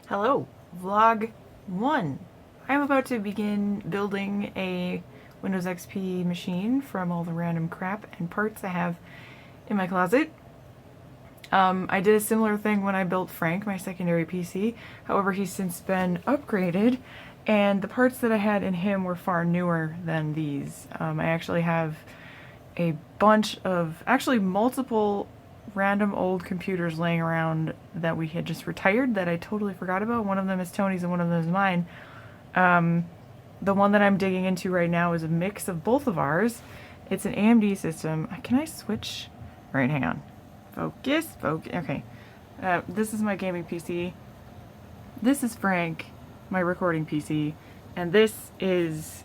Hello, vlog 1. I'm about to begin building a Windows XP machine from all the random crap and parts I have in my closet. I did a similar thing when I built Frank, my secondary PC. However, he's since been upgraded, and the parts that I had in him were far newer than these. I actually have a bunch of, actually multiple random old computers laying around that we had just retired that I totally forgot about. One of them is Tony's and one of them is mine. The one that I'm digging into right now is a mix of both of ours. It's an AMD system. Can I switch? Alright, hang on. Focus. Okay. This is my gaming PC. This is Frank, my recording PC. And this is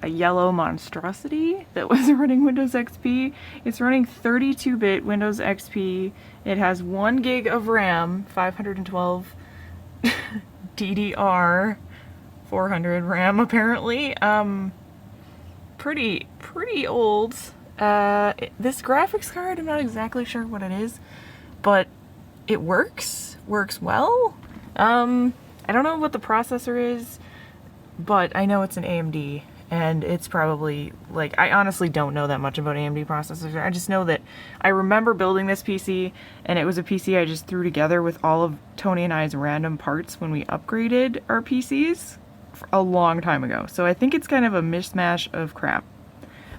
a yellow monstrosity that was running Windows XP. It's running 32-bit Windows XP. It has 1 gig of RAM, 512 DDR, 400 RAM apparently. Pretty old. This graphics card, I'm not exactly sure what it is, but it works well. I don't know what the processor is, but I know it's an AMD. And it's probably, like, I honestly don't know that much about AMD processors. I just know that I remember building this PC, and it was a PC I just threw together with all of Tony and I's random parts when we upgraded our PCs a long time ago. So I think it's kind of a mishmash of crap.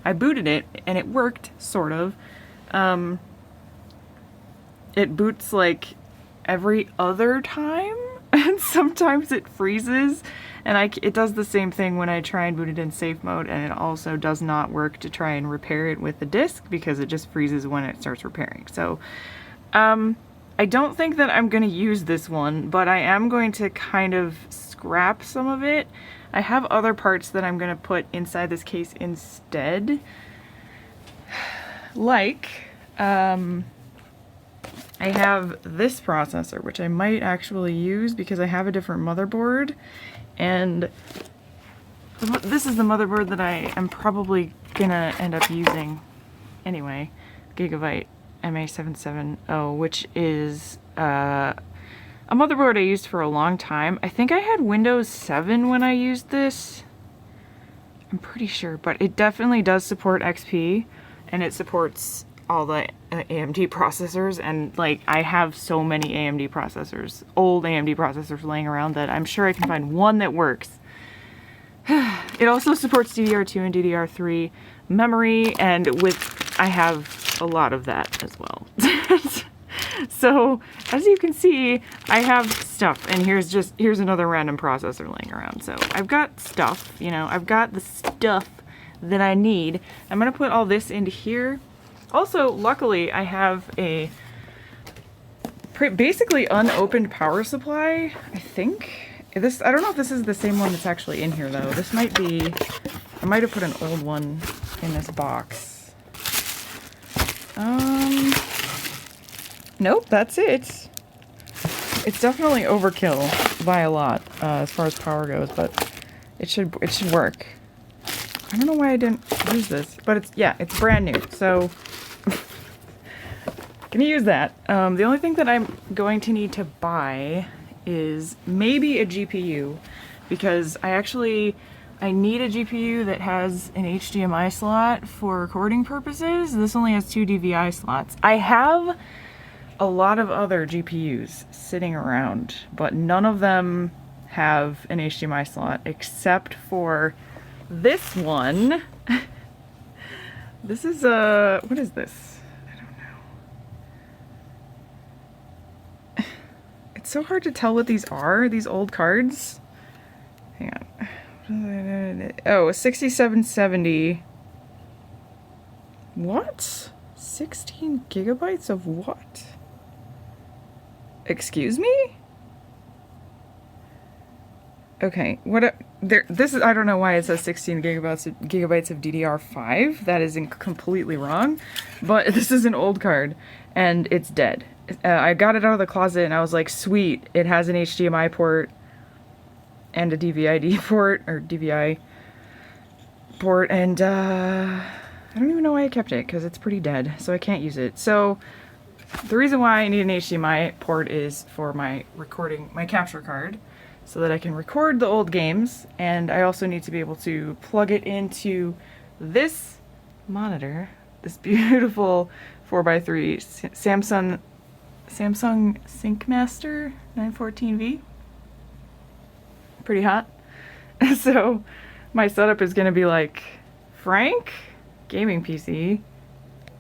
I booted it, and it worked, sort of. It boots, like, every other time, and sometimes it freezes. And it does the same thing when I try and boot it in safe mode, and it also does not work to try and repair it with the disk because it just freezes when it starts repairing. So, I don't think that I'm going to use this one, but I am going to kind of scrap some of it. I have other parts that I'm going to put inside this case instead. Like, I have this processor, which I might actually use because I have a different motherboard. And this is the motherboard that I am probably gonna end up using anyway. Gigabyte MA770, which is a motherboard I used for a long time. I think I had Windows 7 when I used this. I'm pretty sure, but it definitely does support XP, and it supports all the AMD processors, and like I have so many AMD processors, old AMD processors laying around that I'm sure I can find one that works. It also supports DDR2 and DDR3 memory, and I have a lot of that as well. So as you can see, I have stuff, and here's another random processor laying around. So I've got stuff, you know, I've got the stuff that I need. I'm gonna put all this into here. Also, luckily, I have a basically unopened power supply, I think. I don't know if this is the same one that's actually in here, though. This might be, I might have put an old one in this box. Nope, that's it. It's definitely overkill by a lot, as far as power goes, but it should work. I don't know why I didn't use this, but it's brand new, so gonna use that. The only thing that I'm going to need to buy is maybe a GPU, because I need a GPU that has an HDMI slot for recording purposes. This only has 2 DVI slots. I have a lot of other GPUs sitting around, but none of them have an HDMI slot except for this one. This is what is this? I don't know. It's so hard to tell what these are, these old cards. Hang on. Oh, a 6770. What? 16 gigabytes of what? Excuse me? Okay, this is, I don't know why it says 16 gigabytes of DDR5. That is completely wrong. But this is an old card, and it's dead. I got it out of the closet, and I was like, sweet, it has an HDMI port and a DVI port, and I don't even know why I kept it, because it's pretty dead, so I can't use it. So the reason why I need an HDMI port is for my recording, my capture card, so that I can record the old games, and I also need to be able to plug it into this monitor, this beautiful 4x3 Samsung SyncMaster 914V. Pretty hot. So my setup is going to be like Frank, gaming PC,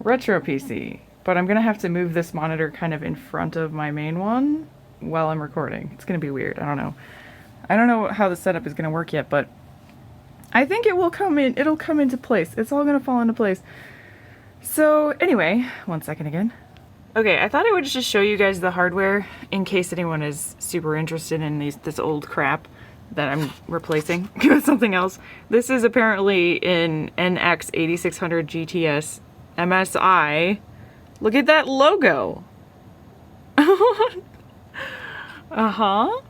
retro PC, but I'm going to have to move this monitor kind of in front of my main one while I'm recording. It's going to be weird. I don't know. I don't know how the setup is going to work yet, but I think it will come in. It'll come into place. It's all going to fall into place. So anyway, one second again. Okay, I thought I would just show you guys the hardware in case anyone is super interested in this old crap that I'm replacing with something else. This is apparently an NX 8600 GTS MSI. Look at that logo. Uh-huh.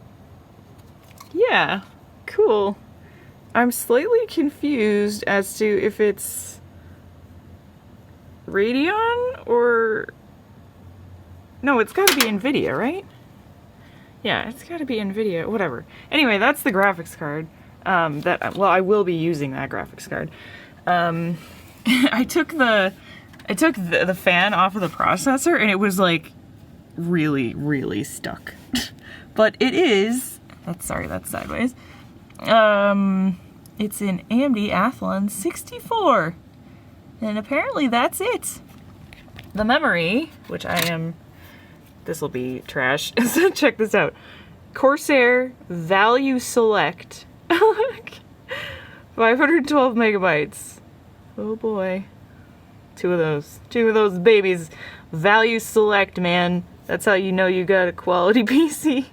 Yeah, cool. I'm slightly confused as to if it's Radeon or... No, it's gotta be NVIDIA, right? Yeah, it's gotta be NVIDIA, whatever. Anyway, that's the graphics card. Well, I will be using that graphics card. I took the fan off of the processor and it was like really, really stuck. But it is, that's sideways. It's an AMD Athlon 64. And apparently that's it. The memory, which this will be trash. So check this out. Corsair Value Select. 512 megabytes. Oh boy. Two of those babies. Value Select, man. That's how you know you got a quality PC.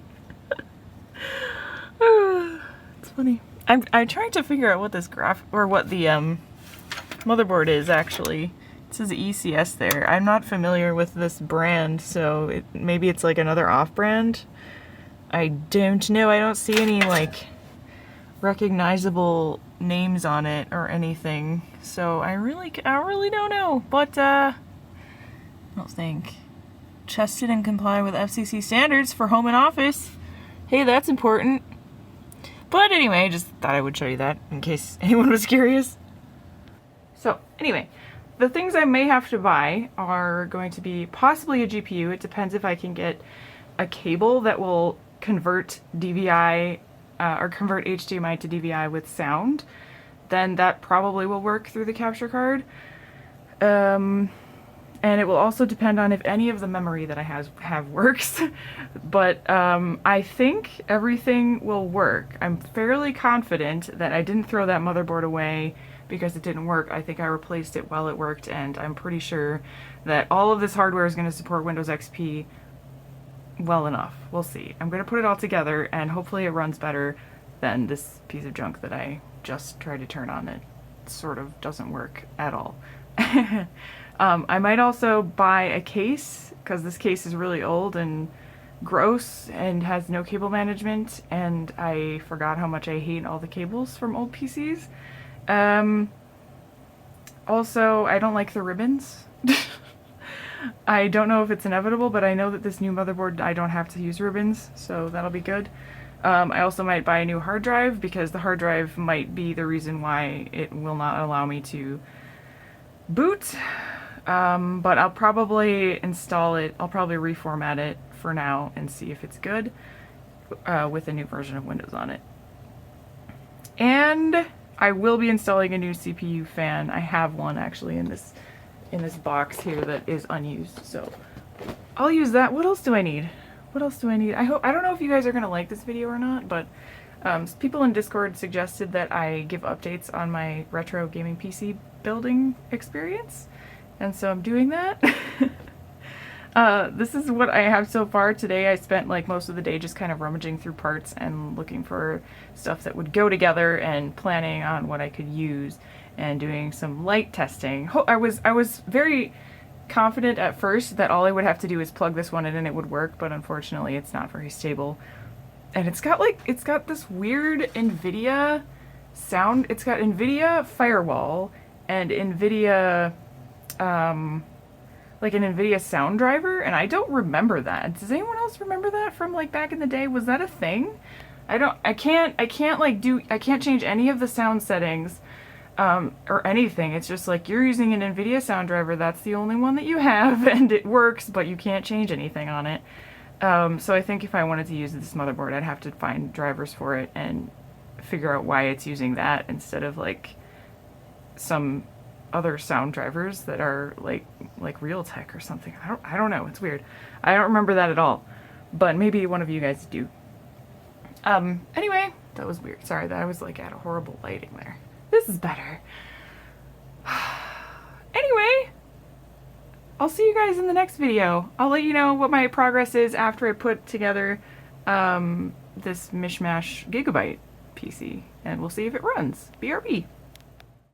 It's funny. I'm trying to figure out what this what the motherboard is actually. It says ECS there. I'm not familiar with this brand, so maybe it's like another off-brand. I don't know. I don't see any like recognizable names on it or anything. So I really don't know. But I don't think. Tested and comply with FCC standards for home and office. Hey, that's important. But anyway, I just thought I would show you that in case anyone was curious. So anyway, the things I may have to buy are going to be possibly a GPU. It depends if I can get a cable that will convert DVI or convert HDMI to DVI with sound. Then that probably will work through the capture card. And it will also depend on if any of the memory that I have works. But I think everything will work. I'm fairly confident that I didn't throw that motherboard away because it didn't work. I think I replaced it while it worked, and I'm pretty sure that all of this hardware is going to support Windows XP well enough. We'll see. I'm going to put it all together, and hopefully it runs better than this piece of junk that I just tried to turn on. It sort of doesn't work at all. I might also buy a case, because this case is really old and gross and has no cable management, and I forgot how much I hate all the cables from old PCs. Also, I don't like the ribbons. I don't know if it's inevitable, but I know that this new motherboard I don't have to use ribbons, so that'll be good. I also might buy a new hard drive, because the hard drive might be the reason why it will not allow me to boot. But I'll probably install it, I'll probably reformat it for now and see if it's good with a new version of Windows on it. And I will be installing a new CPU fan. I have one actually in this box here that is unused, so I'll use that. What else do I need? What else do I need? I don't know if you guys are gonna like this video or not, but people in Discord suggested that I give updates on my retro gaming PC building experience, and so I'm doing that. This is what I have so far. Today I spent like most of the day just kind of rummaging through parts and looking for stuff that would go together and planning on what I could use and doing some light testing. I was very confident at first that all I would have to do is plug this one in and it would work, but unfortunately it's not very stable. And it's got this weird NVIDIA sound. It's got NVIDIA firewall and NVIDIA like an NVIDIA sound driver, and I don't remember that. Does anyone else remember that from like back in the day? Was that a thing? I can't change any of the sound settings or anything. It's just like you're using an NVIDIA sound driver, that's the only one that you have, and it works, but you can't change anything on it. So I think if I wanted to use this motherboard, I'd have to find drivers for it and figure out why it's using that instead of like some other sound drivers that are like Realtek or something. I don't know. It's weird. I don't remember that at all. But maybe one of you guys do. Anyway, that was weird. Sorry that I was like at a horrible lighting there. This is better. Anyway, I'll see you guys in the next video. I'll let you know what my progress is after I put together this mishmash Gigabyte PC, and we'll see if it runs. BRB.